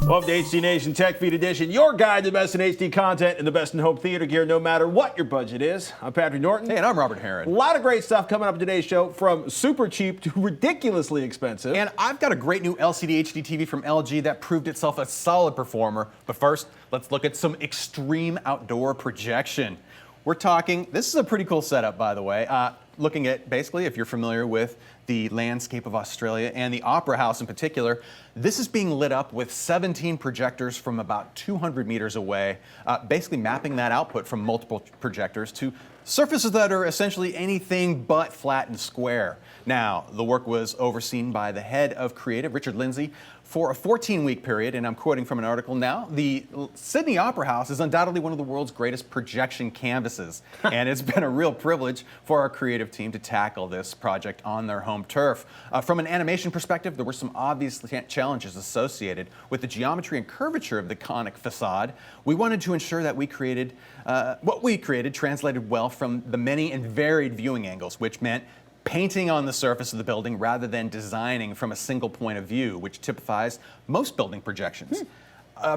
Welcome to HD Nation Tech Feed Edition, your guide to the best in HD content and the best in home theater gear, no matter what your budget is. I'm Patrick Norton. Hey, and I'm Robert Heron. A lot of great stuff coming up in today's show, from super cheap to ridiculously expensive. And I've got a great new LCD HD TV from LG that proved itself a solid performer. But first, let's look at some extreme outdoor projection. We're talking, this is a pretty cool setup, by the way. Looking at, basically, if you're familiar with the landscape of Australia and the Opera House in particular, this is being lit up with 17 projectors from about 200 meters away, basically mapping that output from multiple projectors to surfaces that are essentially anything but flat and square. Now, the work was overseen by the head of creative, Richard Lindsay, for a 14-week period, and I'm quoting from an article now. The Sydney Opera House is undoubtedly one of the world's greatest projection canvases, and it's been a real privilege for our creative team to tackle this project on their home turf. From an animation perspective, there were some obvious challenges associated with the geometry and curvature of the conic facade. We wanted to ensure that what we created translated well from the many and varied viewing angles, which meant painting on the surface of the building rather than designing from a single point of view, which typifies most building projections.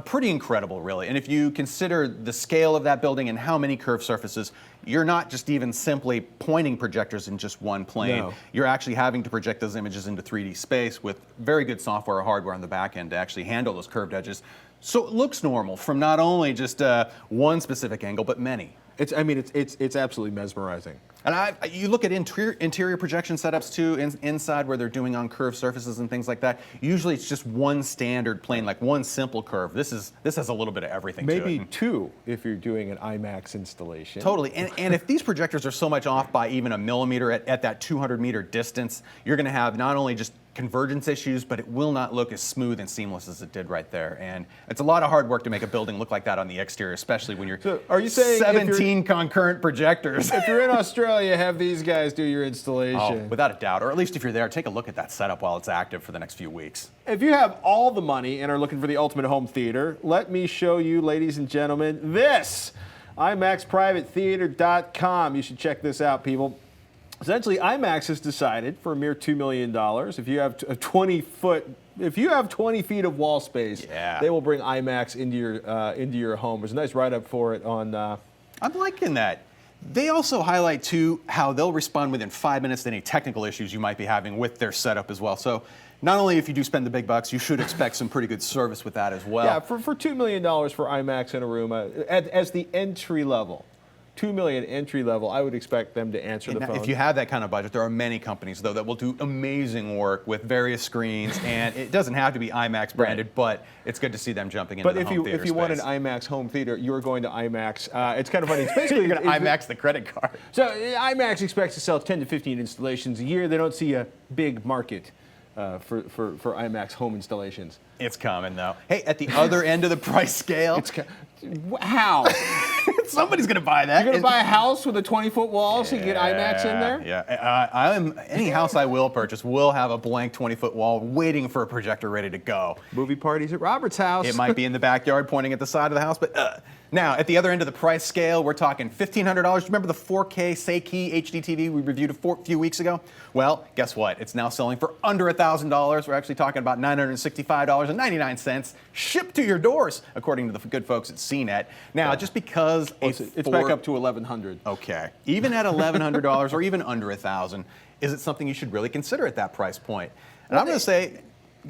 Pretty incredible, really. And if you consider the scale of that building and how many curved surfaces, you're not just even simply pointing projectors in just one plane. No. You're actually having to project those images into 3D space with very good software or hardware on the back end to actually handle those curved edges. So it looks normal from not only just one specific angle, but many. It's absolutely mesmerizing. And you look at interior projection setups too, inside where they're doing on curved surfaces and things like that. Usually it's just one standard plane, like one simple curve. This has a little bit of everything to it. Maybe two if you're doing an IMAX installation. Totally. And if these projectors are so much off by even a millimeter at that 200-meter distance, you're going to have not only just convergence issues, but it will not look as smooth and seamless as it did right there. And it's a lot of hard work to make a building look like that on the exterior, especially when you're are you saying 17 concurrent projectors. If you're in Australia, have these guys do your installation? Oh, without a doubt. Or at least if you're there, take a look at that setup while it's active for the next few weeks. If you have all the money and are looking for the ultimate home theater, let me show you, ladies and gentlemen, this. IMAXPrivateTheater.com. You should check this out, people. Essentially, IMAX has decided for a mere $2 million, if you have 20 feet of wall space, they will bring IMAX into your home. There's a nice write-up for it on. I'm liking that. They also highlight too how they'll respond within 5 minutes to any technical issues you might be having with their setup as well. So not only if you do spend the big bucks, you should expect some pretty good service with that as well. Yeah, for $2 million for IMAX in a room as the entry level. $2 million entry level, I would expect them to answer the phone. If you have that kind of budget, there are many companies, though, that will do amazing work with various screens, and it doesn't have to be IMAX branded, but it's good to see them jumping into the home theater But if you want an IMAX home theater, you're going to IMAX. It's kind of funny. It's basically you're going to IMAX the credit card. So IMAX expects to sell 10 to 15 installations a year. They don't see a big market for IMAX home installations. It's coming, though. Hey, at the other end of the price scale. How? Somebody's going to buy that. You're going to buy a house with a 20-foot wall so you get IMAX in there? Yeah. Any house I will purchase will have a blank 20-foot wall waiting for a projector ready to go. Movie parties at Robert's house. It might be in the backyard pointing at the side of the house, but now, at the other end of the price scale, we're talking $1,500. Remember the 4K Seiki HDTV we reviewed a few weeks ago? Well, guess what? It's now selling for under $1,000. We're actually talking about $965.99 shipped to your doors, according to the good folks at CNET. Now, just because it's back up to $1,100. Okay. Even at $1,100 or even under $1,000, is it something you should really consider at that price point? And I'm going to say,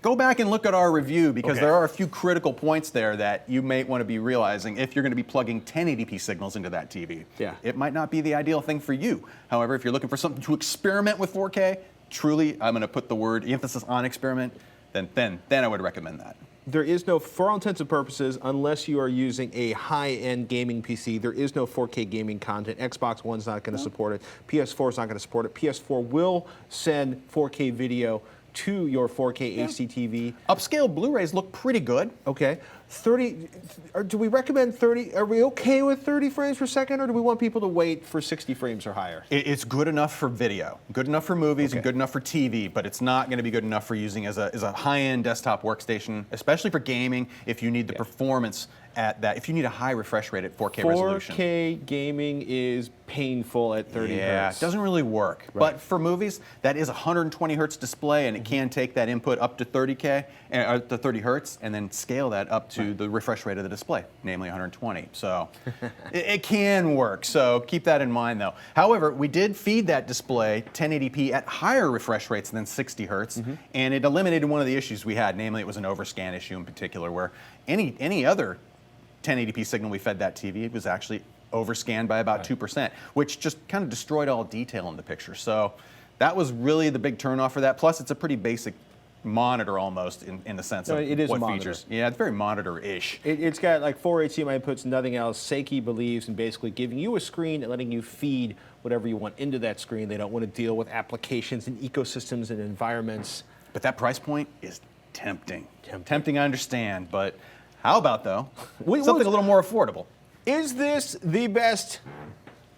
go back and look at our review, because there are a few critical points there that you may want to be realizing if you're going to be plugging 1080p signals into that TV. Yeah. It might not be the ideal thing for you. However, if you're looking for something to experiment with 4K, truly, I'm going to put the word emphasis on experiment, then I would recommend that. There is no, for all intents and purposes, unless you are using a high-end gaming PC, there is no 4K gaming content. Xbox One's not going to support it. PS4 is not going to support it. PS4 will send 4K video to your 4K HDTV. Upscale Blu-rays look pretty good. Okay. 30, or do we recommend 30? Are we okay with 30 frames per second, or do we want people to wait for 60 frames or higher? It's good enough for video, good enough for movies, and good enough for TV, but it's not going to be good enough for using as a high-end desktop workstation, especially for gaming if you need the performance at that, if you need a high refresh rate at 4K resolution. 4K gaming is painful at 30 hertz. It doesn't really work. Right. But for movies, that is a 120 hertz display, and it can take that input up to 30K, to 30 hertz, and then scale that up to the refresh rate of the display, namely 120. So it can work. So keep that in mind, though. However, we did feed that display 1080p at higher refresh rates than 60 hertz, and it eliminated one of the issues we had. Namely, it was an overscan issue in particular, where any other 1080p signal we fed that TV, it was actually overscanned by about 2%, which just kind of destroyed all detail in the picture. So that was really the big turnoff for that. Plus, it's a pretty basic monitor almost in the sense of what features. Yeah, it's very monitor-ish. It's got like 4 HDMI inputs, nothing else. Seiki believes in basically giving you a screen and letting you feed whatever you want into that screen. They don't want to deal with applications and ecosystems and environments. But that price point is tempting. Tempting, I understand, but how about, though, something a little more affordable? Is this the best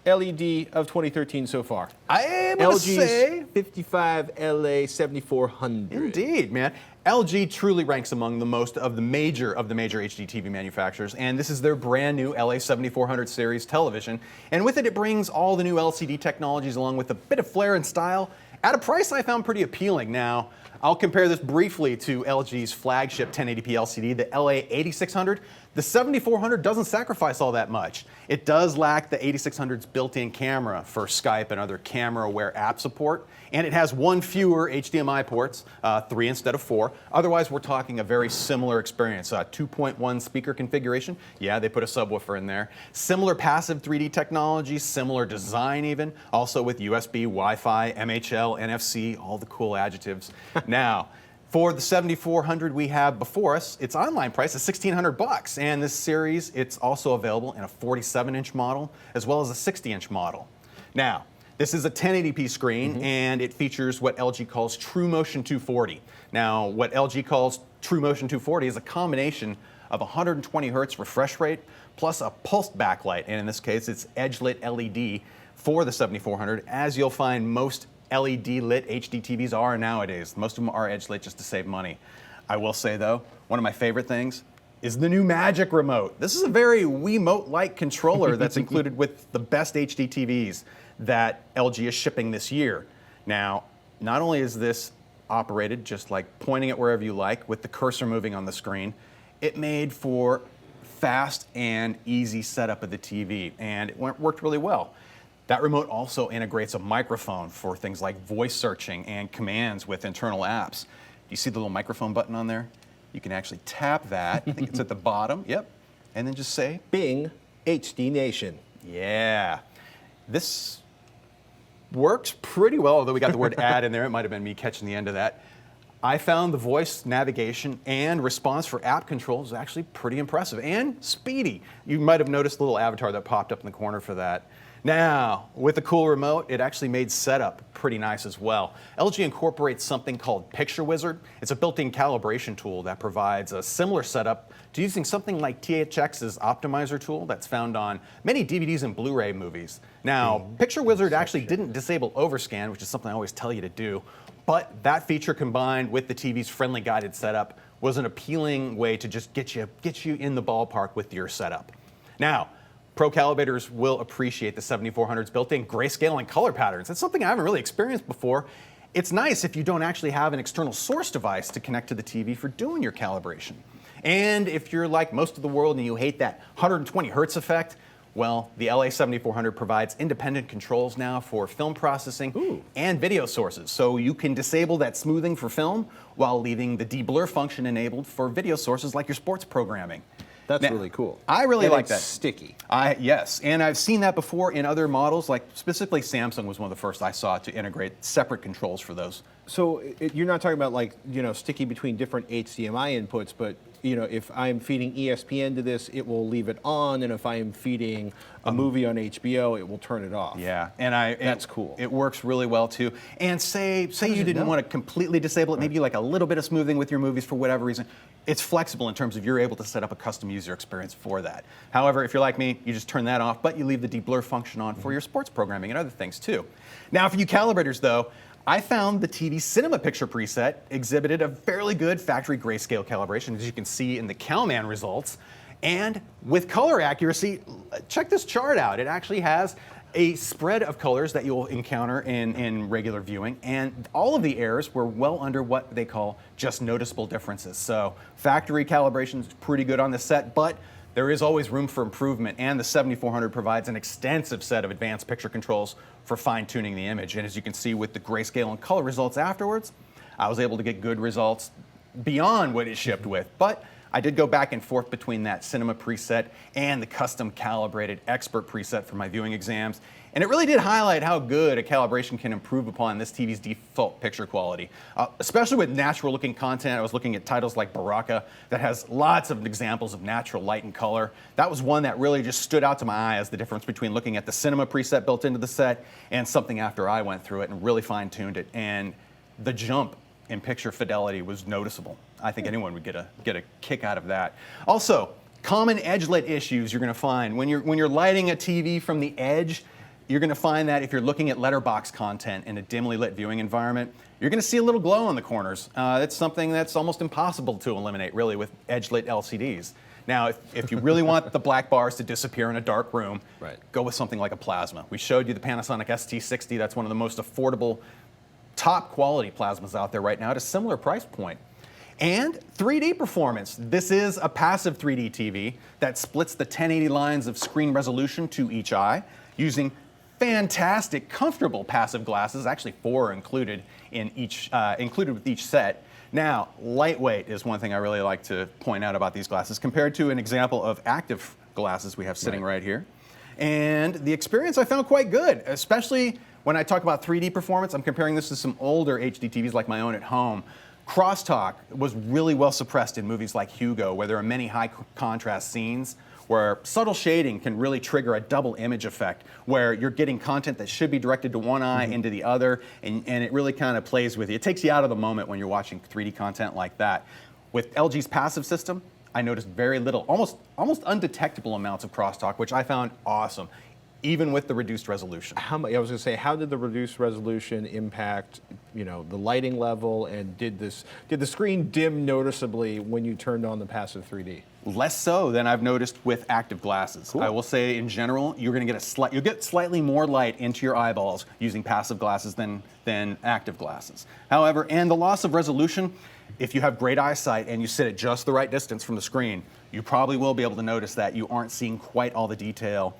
LED of 2013 so far? I am going to say 55 LA 7400. Indeed, man. LG truly ranks among the major HDTV manufacturers, and this is their brand new LA 7400 series television. And with it, it brings all the new LCD technologies along with a bit of flair and style at a price I found pretty appealing. Now, I'll compare this briefly to LG's flagship 1080p LCD, the LA 8600. The 7400 doesn't sacrifice all that much. It does lack the 8600's built-in camera for Skype and other camera-aware app support, and it has one fewer HDMI ports, 3 instead of 4. Otherwise, we're talking a very similar experience. 2.1 speaker configuration. Yeah, they put a subwoofer in there. Similar passive 3D technology, similar design even. Also with USB, Wi-Fi, MHL, NFC, all the cool adjectives. Now, for the 7400 we have before us, its online price is $1,600, and this series, it's also available in a 47-inch model as well as a 60-inch model. Now, this is a 1080p screen, and it features what LG calls True Motion 240. Now, what LG calls True Motion 240 is a combination of 120 hertz refresh rate plus a pulsed backlight, and in this case, it's edge-lit LED for the 7400, as you'll find most LED-lit HDTVs are nowadays. Most of them are edge-lit just to save money. I will say, though, one of my favorite things is the new Magic Remote. This is a very wii-mote-like controller that's included with the best HDTVs that LG is shipping this year. Now, not only is this operated just like pointing it wherever you like with the cursor moving on the screen, it made for fast and easy setup of the TV, and it worked really well. That remote also integrates a microphone for things like voice searching and commands with internal apps. Do you see the little microphone button on there? You can actually tap that. I think it's at the bottom. Yep. And then just say, Bing HD Nation. Yeah. This works pretty well, although we got the word ad in there. It might have been me catching the end of that. I found the voice navigation and response for app controls is actually pretty impressive and speedy. You might have noticed the little avatar that popped up in the corner for that. Now, with the cool remote, it actually made setup pretty nice as well. LG incorporates something called Picture Wizard. It's a built-in calibration tool that provides a similar setup to using something like THX's optimizer tool that's found on many DVDs and Blu-ray movies. Now, Picture Wizard actually didn't disable overscan, which is something I always tell you to do, but that feature combined with the TV's friendly guided setup was an appealing way to just get you in the ballpark with your setup. Now, pro calibrators will appreciate the 7400's built-in grayscale and color patterns. That's something I haven't really experienced before. It's nice if you don't actually have an external source device to connect to the TV for doing your calibration. And if you're like most of the world and you hate that 120 hertz effect, well, the LA 7400 provides independent controls now for film processing and video sources. So you can disable that smoothing for film while leaving the de-blur function enabled for video sources like your sports programming. That's really cool. I really like that. It's sticky. Yes, and I've seen that before in other models, like specifically Samsung was one of the first I saw to integrate separate controls for those So you're not talking about like, sticking between different HDMI inputs, but if I'm feeding ESPN to this, it will leave it on, and if I am feeding a movie on HBO, it will turn it off. Yeah, and that's cool. It works really well too. And say you didn't want to completely disable it, maybe you like a little bit of smoothing with your movies for whatever reason. It's flexible in terms of you're able to set up a custom user experience for that. However, if you're like me, you just turn that off, but you leave the deblur function on for your sports programming and other things too. Now, for you calibrators though, I found the TV Cinema Picture preset exhibited a fairly good factory grayscale calibration, as you can see in the CalMan results. And with color accuracy, check this chart out. It actually has a spread of colors that you'll encounter in regular viewing, and all of the errors were well under what they call just noticeable differences. So factory calibration is pretty good on the set, but there is always room for improvement, and the 7400 provides an extensive set of advanced picture controls for fine-tuning the image. And as you can see with the grayscale and color results afterwards, I was able to get good results beyond what it shipped with. But I did go back and forth between that cinema preset and the custom calibrated expert preset for my viewing exams. And it really did highlight how good a calibration can improve upon this TV's default picture quality, especially with natural looking content. I was looking at titles like Baraka that has lots of examples of natural light and color. That was one that really just stood out to my eye as the difference between looking at the cinema preset built into the set and something after I went through it and really fine tuned it. And the jump in picture fidelity was noticeable. I think anyone would get a kick out of that. Also, common edge lit issues you're going to find when you're lighting a TV from the edge. You're going to find that if you're looking at letterbox content in a dimly lit viewing environment, you're going to see a little glow on the corners. That's something that's almost impossible to eliminate, really, with edge lit LCDs. Now, if you really want the black bars to disappear in a dark room, go with something like a plasma. We showed you the Panasonic ST60. That's one of the most affordable, top quality plasmas out there right now at a similar price point. And 3D performance. This is a passive 3D TV that splits the 1080 lines of screen resolution to each eye using fantastic, comfortable passive glasses. Actually, 4 are included with each set. Now, lightweight is one thing I really like to point out about these glasses compared to an example of active glasses we have sitting right here. And the experience I found quite good, especially when I talk about 3D performance. I'm comparing this to some older HDTVs like my own at home. Crosstalk was really well suppressed in movies like Hugo, where there are many high contrast scenes where subtle shading can really trigger a double image effect, where you're getting content that should be directed to one eye into the other, and it really kind of plays with you. It takes you out of the moment when you're watching 3D content like that. With LG's passive system, I noticed very little, almost undetectable amounts of crosstalk, which I found awesome, even with the reduced resolution. I was going to say, how did the reduced resolution impact, the lighting level, and did the screen dim noticeably when you turned on the passive 3D? Less so than I've noticed with active glasses. Cool. I will say, in general, you're going to get you'll get slightly more light into your eyeballs using passive glasses than active glasses. However, and the loss of resolution, if you have great eyesight and you sit at just the right distance from the screen, you probably will be able to notice that you aren't seeing quite all the detail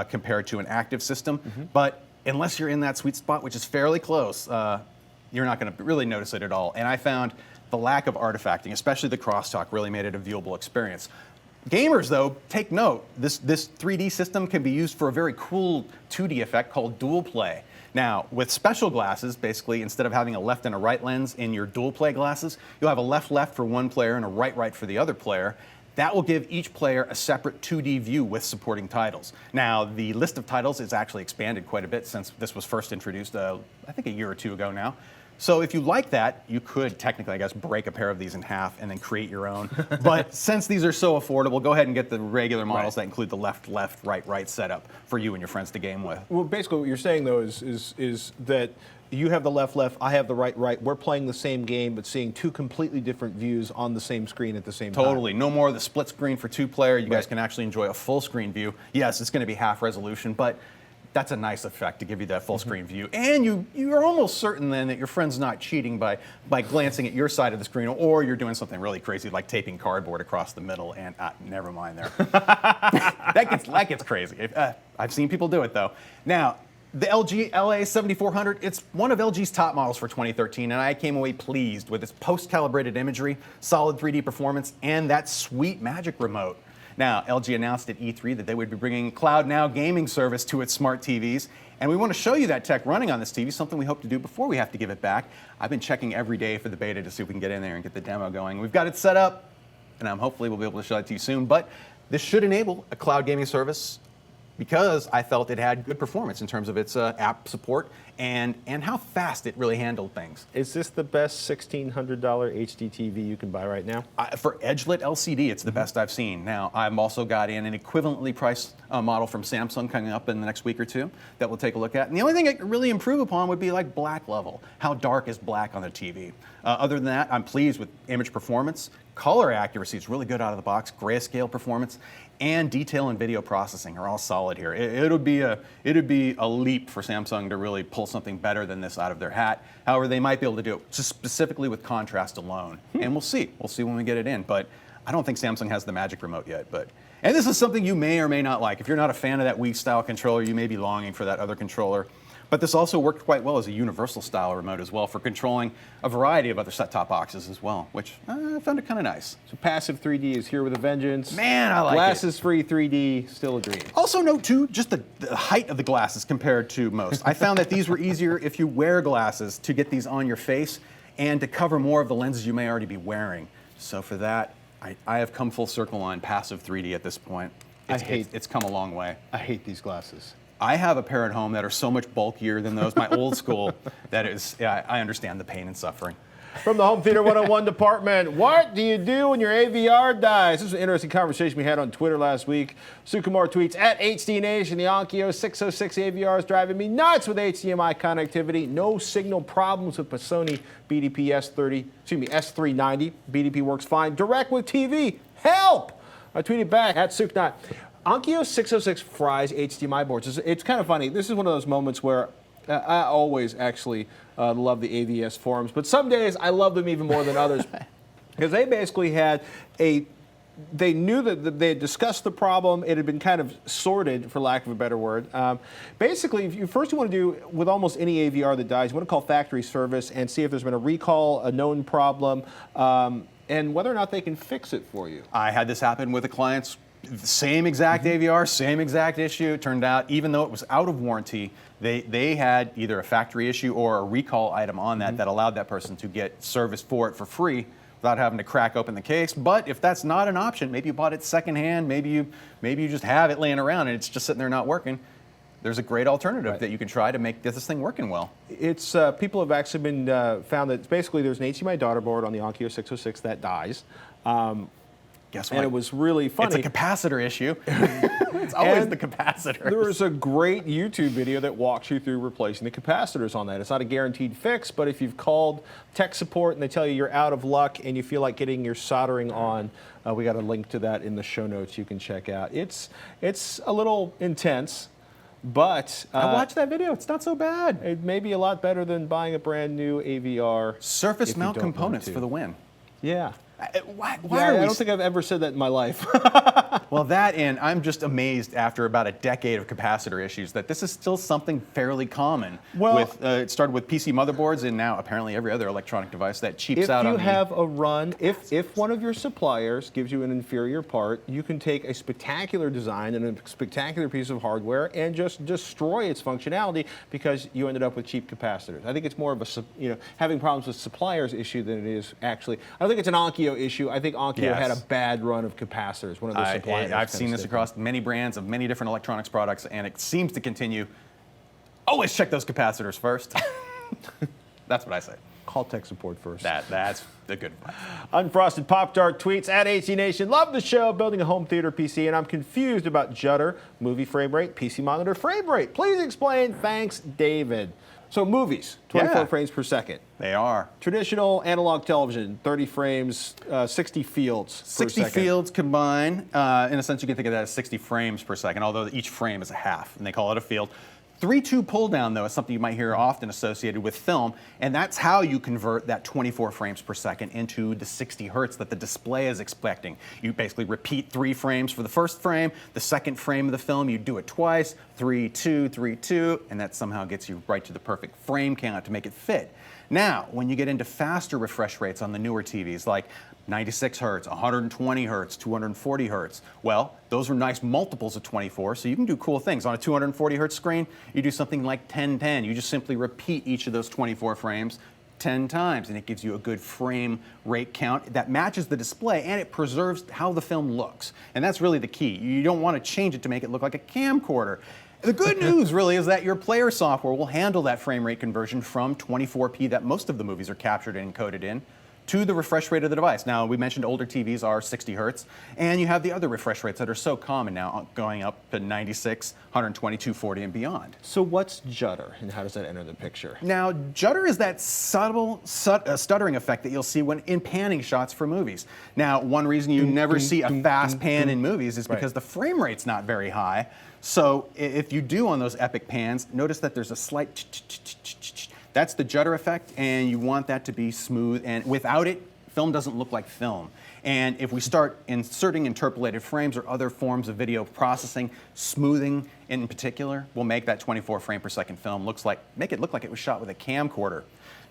compared to an active system. But unless you're in that sweet spot, which is fairly close, you're not going to really notice it at all. And I found the lack of artifacting, especially the crosstalk, really made it a viewable experience. Gamers, though, take note. This 3D system can be used for a very cool 2D effect called dual play. Now, with special glasses, basically, instead of having a left and a right lens in your dual play glasses, you'll have a left-left for one player and a right-right for the other player. That will give each player a separate 2D view with supporting titles. Now, the list of titles is actually expanded quite a bit since this was first introduced, I think a year or two ago now. So if you like that, you could technically, I guess, break a pair of these in half and then create your own. But since these are so affordable, go ahead and get the regular models that include the left-left, right-right setup for you and your friends to game with. Well, basically what you're saying, though, is that you have the left-left, I have the right-right. We're playing the same game, but seeing two completely different views on the same screen at the same time. Totally. No more of the split screen for two-player. You guys can actually enjoy a full-screen view. Yes, it's going to be half resolution, but that's a nice effect to give you that full screen view. And you're almost certain then that your friend's not cheating by glancing at your side of the screen, or you're doing something really crazy like taping cardboard across the middle, and never mind there. that gets crazy. I've seen people do it though. Now, the LG LA7400, it's one of LG's top models for 2013, and I came away pleased with its post-calibrated imagery, solid 3D performance, and that sweet magic remote. Now, LG announced at E3 that they would be bringing Cloud Now gaming service to its smart TVs, and we want to show you that tech running on this TV, something we hope to do before we have to give it back. I've been checking every day for the beta to see if we can get in there and get the demo going. We've got it set up, and hopefully we'll be able to show it to you soon, but this should enable a cloud gaming service because I felt it had good performance in terms of its app support and how fast it really handled things. Is this the best $1,600 HDTV you can buy right now? For edge-lit LCD, it's the best I've seen. Now, I've also got in an equivalently priced model from Samsung coming up in the next week or two that we'll take a look at. And the only thing I could really improve upon would be like black level. How dark is black on the TV? Other than that, I'm pleased with image performance. Color accuracy is really good out of the box. Grayscale performance and detail and video processing are all solid here. It'd be a leap for Samsung to really pull something better than this out of their hat. However, they might be able to do it just specifically with contrast alone. And we'll see. We'll see when we get it in. But I don't think Samsung has the magic remote yet. And this is something you may or may not like. If you're not a fan of that Wii-style controller, you may be longing for that other controller. But this also worked quite well as a universal style remote as well for controlling a variety of other set-top boxes as well, which I found it kind of nice. So passive 3D is here with a vengeance. Man, I like it. Glasses-free 3D, still a dream. Also note too, just the height of the glasses compared to most. I found that these were easier if you wear glasses to get these on your face and to cover more of the lenses you may already be wearing. So for that, I have come full circle on passive 3D at this point. It's come a long way. I hate these glasses. I have a pair at home that are so much bulkier than those, my old school, that is, I understand the pain and suffering. From the Home Theater 101 department, what do you do when your AVR dies? This was an interesting conversation we had on Twitter last week. Sukumar tweets, at HDNation, the Onkyo 606 AVR is driving me nuts with HDMI connectivity. No signal problems with Sony BDP S390. BDP works fine. Direct with TV. Help! I tweeted back at Suknot. Onkyo 606 fries HDMI boards. It's kind of funny. This is one of those moments where I always actually love the AVS forums, but some days I love them even more than others because they basically had they knew that they had discussed the problem. It had been kind of sorted, for lack of a better word. Basically, you want to do with almost any AVR that dies, you want to call factory service and see if there's been a recall, a known problem, and whether or not they can fix it for you. I had this happen with a client's same exact AVR, same exact issue. It turned out, even though it was out of warranty, they had either a factory issue or a recall item on that that allowed that person to get service for it for free without having to crack open the case. But if that's not an option, maybe you bought it secondhand, maybe you just have it laying around and it's just sitting there not working, there's a great alternative that you can try to make this thing working well. It's people have actually been found that basically there's an HDMI daughter board on the Onkyo 606 that dies. Guess what? And it was really funny. It's a capacitor issue. It's always the capacitor. There's a great YouTube video that walks you through replacing the capacitors on that. It's not a guaranteed fix, but if you've called tech support and they tell you you're out of luck and you feel like getting your soldering on, we got a link to that in the show notes you can check out. It's a little intense, but I watched that video. It's not so bad. It may be a lot better than buying a brand new AVR. Surface mount components for the win. Yeah. Why I don't think I've ever said that in my life. Well, that and I'm just amazed after about a decade of capacitor issues that this is still something fairly common. Well, it started with PC motherboards and now apparently every other electronic device that cheaps out on If you have a run, if one of your suppliers gives you an inferior part, you can take a spectacular design and a spectacular piece of hardware and just destroy its functionality because you ended up with cheap capacitors. I think it's more of a, having problems with suppliers issue than it is actually. I don't think it's an Onkyo issue. I think Onkyo had a bad run of capacitors. One of the suppliers. I've seen this across many brands of many different electronics products, and it seems to continue. Always check those capacitors first. That's what I say. Call tech support first. That's the good advice. Unfrosted Pop Tart tweets at HDNation. Love the show. Building a home theater PC, and I'm confused about Judder, movie frame rate, PC monitor frame rate. Please explain. Thanks, David. So movies, 24 frames per second. They are. Traditional analog television, 30 frames, 60 fields per 60 second. fields combined. In a sense, you can think of that as 60 frames per second, although each frame is a half, and they call it a field. 3.2 pull down, though, is something you might hear often associated with film, and that's how you convert that 24 frames per second into the 60 hertz that the display is expecting. You basically repeat 3 frames for the first frame, the second frame of the film, you do it twice, 3:2, 3:2, and that somehow gets you right to the perfect frame count to make it fit. Now, when you get into faster refresh rates on the newer TVs, like 96 hertz, 120 hertz, 240 hertz, well, those are nice multiples of 24, so you can do cool things. On a 240 hertz screen, you do something like 1010. You just simply repeat each of those 24 frames 10 times, and it gives you a good frame rate count that matches the display, and it preserves how the film looks. And that's really the key. You don't want to change it to make it look like a camcorder. The good news really is that your player software will handle that frame rate conversion from 24p that most of the movies are captured and encoded in to the refresh rate of the device. Now, we mentioned older TVs are 60 hertz, and you have the other refresh rates that are so common now, going up to 96, 120, 240, and beyond. So what's Judder, and how does that enter the picture? Now, Judder is that subtle stuttering effect that you'll see when in panning shots for movies. Now, one reason you never see a fast pan in movies is because the frame rate's not very high. So if you do on those epic pans, notice that there's a slight that's the Judder effect, and you want that to be smooth, and without it, film doesn't look like film. And if we start inserting interpolated frames or other forms of video processing, smoothing in particular will make that 24 frame per second film make it look like it was shot with a camcorder.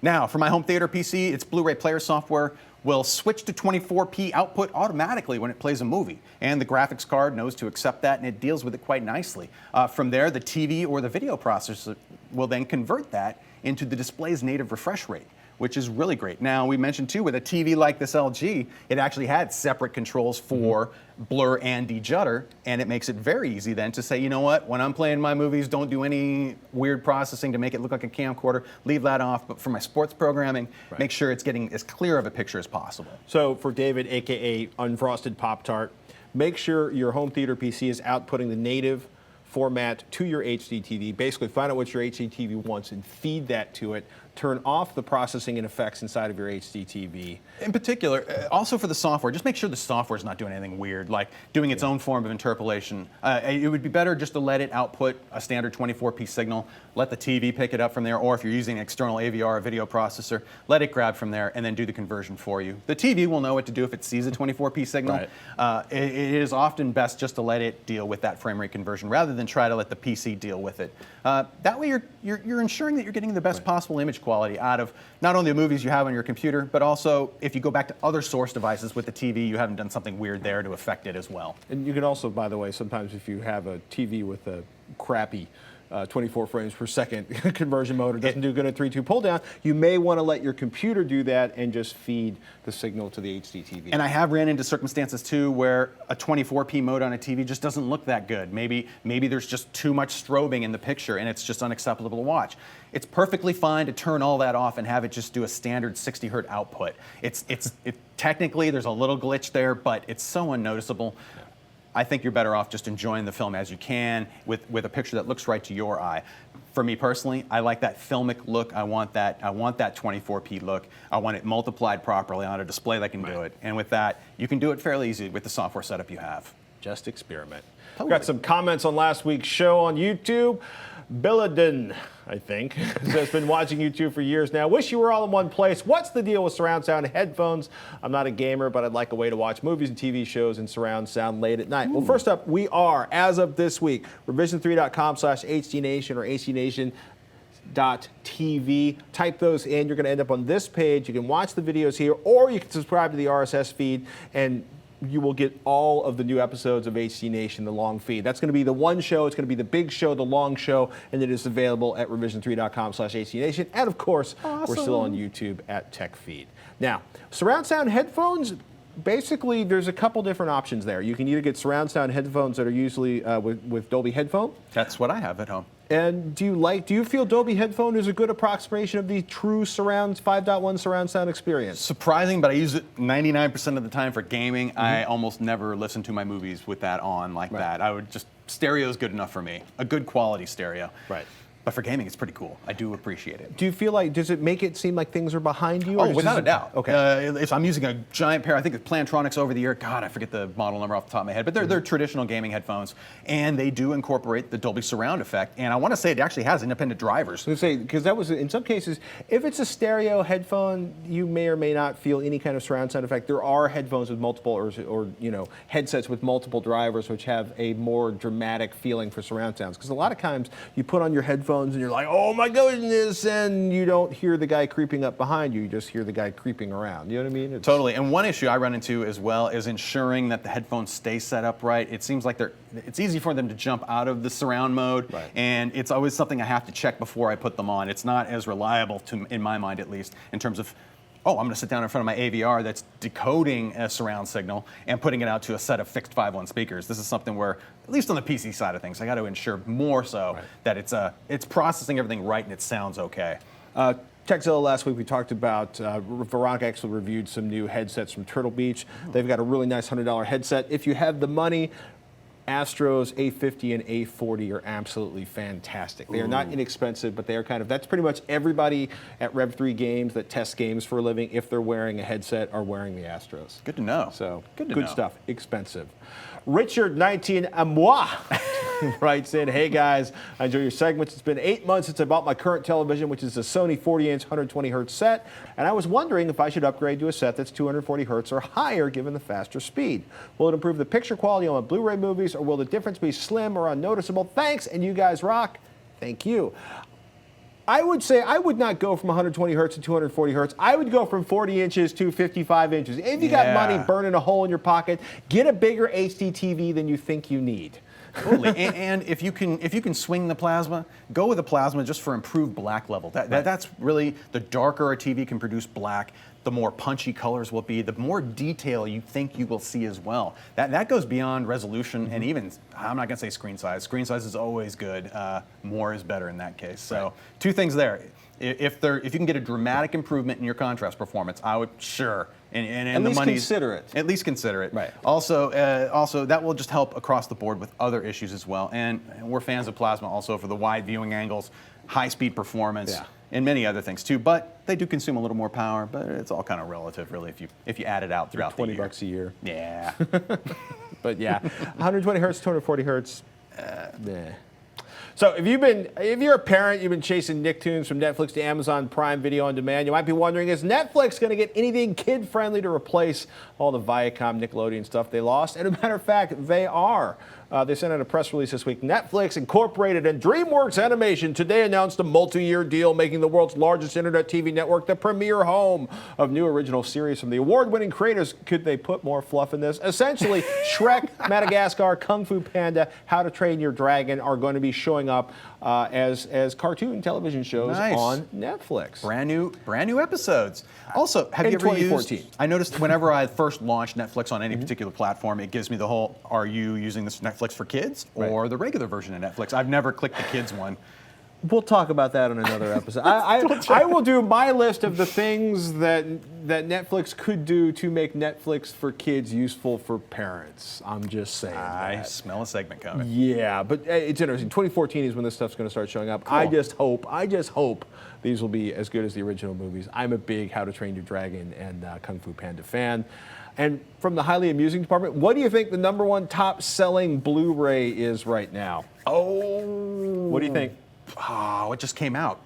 Now, for my home theater PC, its Blu-ray player software will switch to 24p output automatically when it plays a movie. And the graphics card knows to accept that, and it deals with it quite nicely. From there, the TV or the video processor will then convert that into the display's native refresh rate, which is really great. Now, we mentioned too, with a TV like this LG, it actually had separate controls for blur and de-judder, and it makes it very easy then to say, you know what, when I'm playing my movies, don't do any weird processing to make it look like a camcorder, leave that off, but for my sports programming, make sure it's getting as clear of a picture as possible. So for David, AKA Unfrosted Pop-Tart, make sure your home theater PC is outputting the native format to your HDTV. Basically, find out what your HDTV wants and feed that to it. Turn off the processing and effects inside of your HDTV. In particular, also for the software, just make sure the software is not doing anything weird, like doing its own form of interpolation. It would be better just to let it output a standard 24p signal, let the TV pick it up from there, or if you're using an external AVR or video processor, let it grab from there and then do the conversion for you. The TV will know what to do if it sees a 24p signal. It is often best just to let it deal with that frame rate conversion rather than try to let the PC deal with it. That way you're ensuring that you're getting the best possible image quality out of not only the movies you have on your computer, but also if you go back to other source devices with the TV, you haven't done something weird there to affect it as well. And you can also, by the way, sometimes if you have a TV with a crappy 24 frames per second conversion mode, or doesn't do good at 3:2 pull down, you may want to let your computer do that and just feed the signal to the HDTV. And I have ran into circumstances too where a 24p mode on a TV just doesn't look that good. Maybe there's just too much strobing in the picture and it's just unacceptable to watch. It's perfectly fine to turn all that off and have it just do a standard 60 hertz output. Technically there's a little glitch there, but it's so unnoticeable. I think you're better off just enjoying the film as you can with a picture that looks right to your eye. For me personally, I like that filmic look. I want that 24p look. I want it multiplied properly on a display that can do it. And with that, you can do it fairly easy with the software setup you have. Just experiment. Totally. Got some comments on last week's show on YouTube. Billadin, I think, has been watching YouTube for years now. Wish you were all in one place. What's the deal with surround sound headphones? I'm not a gamer, but I'd like a way to watch movies and TV shows in surround sound late at night. Well, first up, we are, as of this week, revision3.com/HDNation or HDNation.tv. Type those in. You're going to end up on this page. You can watch the videos here, or you can subscribe to the RSS feed, and you will get all of the new episodes of HD Nation, the long feed. That's going to be the one show. It's going to be the big show, the long show, and it is available at revision3.com/HDNation. And of course, we're still on YouTube at TechFeed. Now, surround sound headphones, basically, there's a couple different options there. You can either get surround sound headphones that are usually with Dolby headphone. That's what I have at home. And do you feel Dolby headphone is a good approximation of the true 5.1 surround sound experience? Surprising, but I use it 99% of the time for gaming. I almost never listen to my movies with that on like that. Stereo is good enough for me. A good quality stereo. Right. But for gaming, it's pretty cool. I do appreciate it. Do you feel like, does it make it seem like things are behind you? Oh, without a doubt. Okay. If I'm using a giant pair, I think it's Plantronics over the ear. God, I forget the model number off the top of my head. But they're traditional gaming headphones, and they do incorporate the Dolby Surround effect. And I want to say it actually has independent drivers. I was going to say, because that was, in some cases, if it's a stereo headphone, you may or may not feel any kind of surround sound effect. There are headphones with multiple, or headsets with multiple drivers, which have a more dramatic feeling for surround sounds. Because a lot of times, you put on your headphones and you're like, oh my goodness, and you don't hear the guy creeping up behind you, you just hear the guy creeping around. You know what I mean? Totally. And one issue I run into as well is ensuring that the headphones stay set up right. It seems like it's easy for them to jump out of the surround mode, right, and it's always something I have to check before I put them on. It's not as reliable, in my mind at least, in terms of, oh, I'm going to sit down in front of my AVR that's decoding a surround signal and putting it out to a set of fixed 5.1 speakers. This is something where, at least on the PC side of things, I got to ensure more so that it's processing everything right and it sounds okay. TechZilla last week we talked about, Veronica actually reviewed some new headsets from Turtle Beach. They've got a really nice $100 headset. If you have the money, Astros A50 and A40 are absolutely fantastic. They are not inexpensive, but they are that's pretty much everybody at Rev3 Games that tests games for a living, if they're wearing a headset, are wearing the Astros. Good to know. So, good stuff, expensive. Richard 19 Amois writes in, hey guys, I enjoy your segments. It's been 8 months since I bought my current television, which is a Sony 40-inch 120 hertz set, and I was wondering if I should upgrade to a set that's 240 hertz or higher given the faster speed. Will it improve the picture quality on my Blu-ray movies, or will the difference be slim or unnoticeable? Thanks, and you guys rock. Thank you. I would say I would not go from 120 hertz to 240 hertz. I would go from 40 inches to 55 inches. If you got money burning a hole in your pocket, get a bigger HDTV than you think you need. Totally. and if you can swing the plasma, go with the plasma just for improved black level. That's really, the darker a TV can produce black, the more punchy colors will be, the more detail you think you will see as well. That goes beyond resolution and even, I'm not going to say screen size. Screen size is always good. More is better in that case. So two things there. If you can get a dramatic improvement in your contrast performance, I would, sure. And at least consider it. At least consider it. Right. Also, that will just help across the board with other issues as well. And we're fans of plasma also for the wide viewing angles, high-speed performance, and many other things too. But they do consume a little more power. But it's all kind of relative, really, if you add it out throughout the year. $20 a year. Yeah. But yeah, 120 hertz, 240 hertz. Nah. So if you're a parent, you've been chasing Nicktoons from Netflix to Amazon Prime Video on Demand, you might be wondering, is Netflix going to get anything kid-friendly to replace all the Viacom, Nickelodeon stuff they lost? And as a matter of fact, they are. They sent out a press release this week. Netflix Incorporated and DreamWorks Animation today announced a multi-year deal making the world's largest internet TV network the premier home of new original series from the award-winning creators. Could they put more fluff in this? Essentially, Shrek, Madagascar, Kung Fu Panda, How to Train Your Dragon are going to be showing up as cartoon television shows on Netflix. Brand new episodes. Also, have you ever 2014. used? I noticed whenever I first launched Netflix on any particular platform, it gives me the whole, are you using this Netflix for kids or the regular version of Netflix? I've never clicked the kids one. We'll talk about that on another episode. I will do my list of the things that Netflix could do to make Netflix for kids useful for parents. I'm just saying. I smell a segment coming. Yeah, but it's interesting. 2014 is when this stuff's going to start showing up. Cool. I just hope these will be as good as the original movies. I'm a big How to Train Your Dragon and Kung Fu Panda fan. And from the highly amusing department, what do you think the #1 top-selling Blu-ray is right now? Oh. What do you think? Oh, it just came out.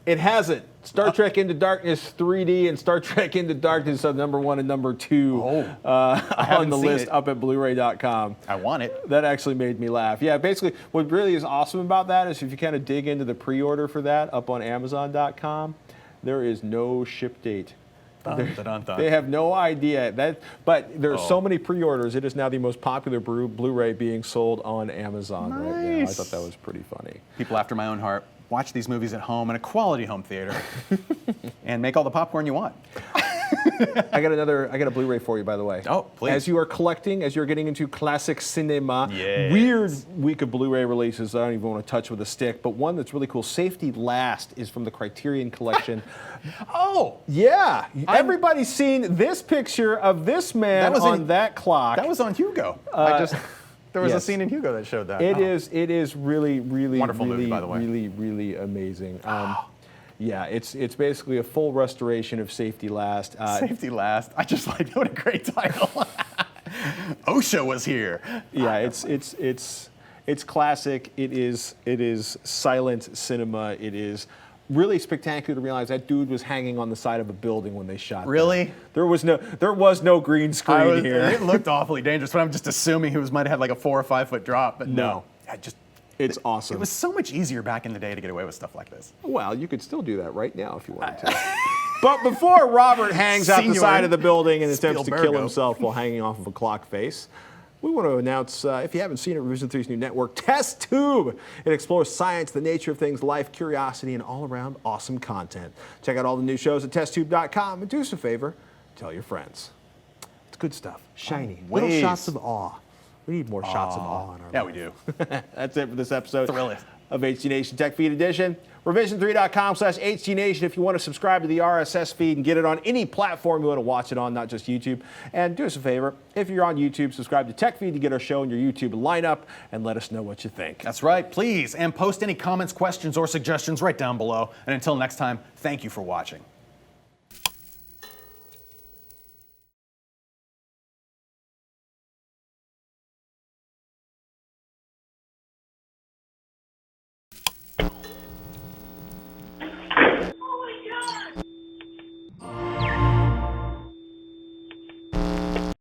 It hasn't. Star Trek Into Darkness 3D and Star Trek Into Darkness are #1 and #2 on the list up at Blu-ray.com. I want it. That actually made me laugh. Yeah, basically, what really is awesome about that is if you kind of dig into the pre-order for that up on Amazon.com, there is no ship date. They have no idea. But there are so many pre-orders. It is now the most popular Blu-ray being sold on Amazon right now. I thought that was pretty funny. People after my own heart. Watch these movies at home in a quality home theater, and make all the popcorn you want. I got a Blu-ray for you, by the way. Oh, please. As you are collecting, as you're getting into classic cinema, weird week of Blu-ray releases I don't even want to touch with a stick, but one that's really cool, Safety Last, is from the Criterion Collection. Oh! Yeah. Everybody's seen this picture of this man on that clock. That was on Hugo. There was a scene in Hugo that showed that. It is really, really, wonderful really, movie, by the way. really, really amazing. Yeah, it's basically a full restoration of Safety Last. Safety Last. I just like what a great title. OSHA was here. Yeah, it's classic. It is silent cinema. It is really spectacular to realize that dude was hanging on the side of a building when they shot. Really? That. There was no green screen here. It looked awfully dangerous, but I'm just assuming he might have had like a 4 or 5 foot drop. But no. It's awesome. It was so much easier back in the day to get away with stuff like this. Well, you could still do that right now if you wanted to. But before Robert hangs out the side of the building and attempts to kill himself while hanging off of a clock face, we want to announce, if you haven't seen it, Revision 3's new network, Test Tube. It explores science, the nature of things, life, curiosity, and all-around awesome content. Check out all the new shows at testtube.com, and do us a favor, tell your friends. It's good stuff. Shiny. Little shots of awe. We need more shots of awe in our life. Yeah, we do. That's it for this episode Thrillist. of HD Nation Tech Feed Edition. Revision3.com/HDNation if you want to subscribe to the RSS feed and get it on any platform you want to watch it on, not just YouTube. And do us a favor, if you're on YouTube, subscribe to Tech Feed to get our show in your YouTube lineup and let us know what you think. That's right, please. And post any comments, questions, or suggestions right down below. And until next time, thank you for watching.